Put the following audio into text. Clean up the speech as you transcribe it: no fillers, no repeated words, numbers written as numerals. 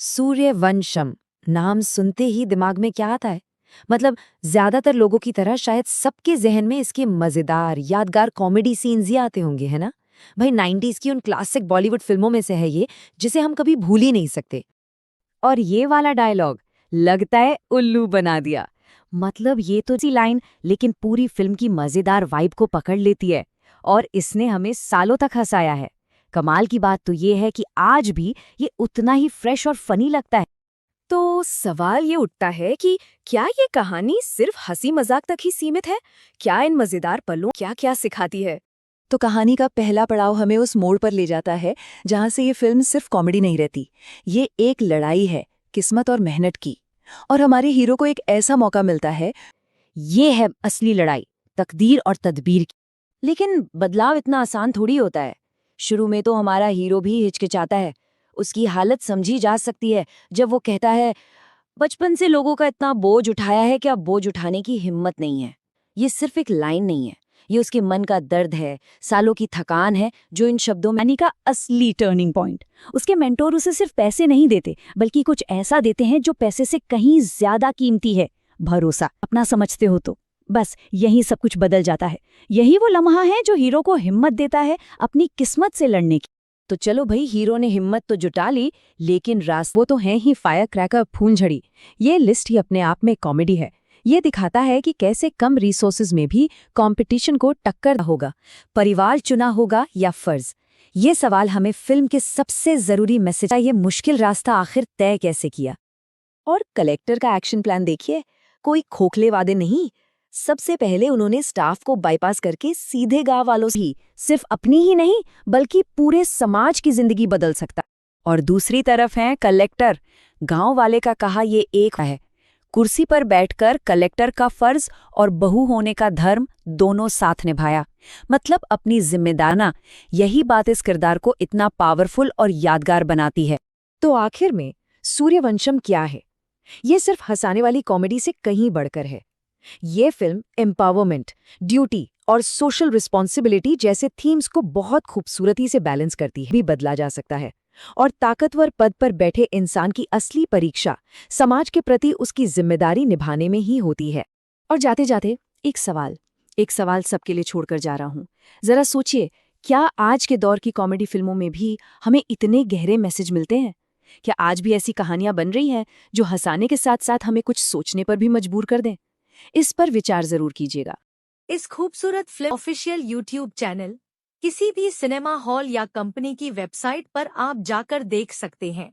सूर्यवंशम नाम सुनते ही दिमाग में क्या आता है? मतलब ज्यादातर लोगों की तरह शायद सबके जहन में इसके मजेदार यादगार कॉमेडी सीन्स ही आते होंगे, है ना? भाई 90s की उन क्लासिक बॉलीवुड फिल्मों में से है ये, जिसे हम कभी भूल ही नहीं सकते। और ये वाला डायलॉग लगता है उल्लू बना दिया। मतलब ये तो सी लाइन, लेकिन पूरी फिल्म की मजेदार वाइब को पकड़ लेती है और इसने हमें सालों तक हंसाया है। कमाल की बात तो ये है कि आज भी ये उतना ही फ्रेश और फनी लगता है। तो सवाल ये उठता है कि क्या ये कहानी सिर्फ हंसी मजाक तक ही सीमित है? क्या इन मजेदार पलों क्या क्या सिखाती है? तो कहानी का पहला पड़ाव हमें उस मोड़ पर ले जाता है जहां से ये फिल्म सिर्फ कॉमेडी नहीं रहती। ये एक लड़ाई है किस्मत और मेहनत की। और हमारे हीरो को एक ऐसा मौका मिलता है। ये है असली लड़ाई, तकदीर और तदबीर की। लेकिन बदलाव इतना आसान थोड़ी होता है। शुरू में तो हमारा हीरो भी हिचकिचाता है। उसकी हालत समझी जा सकती है जब वो कहता है, बचपन से लोगों का इतना बोझ उठाया है कि अब बोझ उठाने की हिम्मत नहीं है। ये सिर्फ एक लाइन नहीं है, ये उसके मन का दर्द है, सालों की थकान है जो इन शब्दों में। यानी का असली टर्निंग पॉइंट उसके मेंटोर उसे सिर्फ पैसे नहीं देते, बल्कि कुछ ऐसा देते हैं जो पैसे से कहीं ज्यादा कीमती है। भरोसा। अपना समझते हो तो बस यही सब कुछ बदल जाता है। यही वो लम्हा है जो हीरो को हिम्मत देता है अपनी किस्मत से लड़ने की। तो चलो भाई, हीरो ने हिम्मत तो जुटा ली, लेकिन वो तो है ही फायर क्रैकर फूलझड़ी। ये लिस्ट ही अपने आप में कॉमेडी है। ये दिखाता है कि कैसे कम रिसोर्सेज में भी कंपटीशन को टक्कर होगा, परिवार चुना होगा या फर्ज। ये सवाल हमें फिल्म के सबसे जरूरी मैसेज, ये मुश्किल रास्ता आखिर तय कैसे किया। और कलेक्टर का एक्शन प्लान देखिए, कोई खोखले वादे नहीं। सबसे पहले उन्होंने स्टाफ को बाईपास करके सीधे गांव वालों से ही, सिर्फ अपनी ही नहीं बल्कि पूरे समाज की जिंदगी बदल सकता। और दूसरी तरफ है कलेक्टर। गांव वाले का कहा ये एक है, कुर्सी पर बैठकर कलेक्टर का फर्ज और बहू होने का धर्म दोनों साथ निभाया। मतलब अपनी जिम्मेदारना। यही बात इस किरदार को इतना पावरफुल और यादगार बनाती है। तो आखिर में सूर्यवंशम क्या है? ये सिर्फ हंसाने वाली कॉमेडी से कहीं बढ़कर है। ये फिल्म एम्पावरमेंट, ड्यूटी और सोशल रिस्पॉन्सिबिलिटी जैसे थीम्स को बहुत खूबसूरती से बैलेंस करती है। भी बदला जा सकता है। और ताकतवर पद पर बैठे इंसान की असली परीक्षा समाज के प्रति उसकी जिम्मेदारी निभाने में ही होती है। और जाते जाते एक सवाल सबके लिए छोड़कर जा रहा हूं। जरा सोचिए, क्या आज के दौर की कॉमेडी फिल्मों में भी हमें इतने गहरे मैसेज मिलते हैं? क्या आज भी ऐसी कहानियां बन रही हैं जो हंसाने के साथ साथ हमें कुछ सोचने पर भी मजबूर कर दें? इस पर विचार जरूर कीजिएगा। इस खूबसूरत फिल्म ऑफिशियल यूट्यूब चैनल किसी भी सिनेमा हॉल या कंपनी की वेबसाइट पर आप जाकर देख सकते हैं।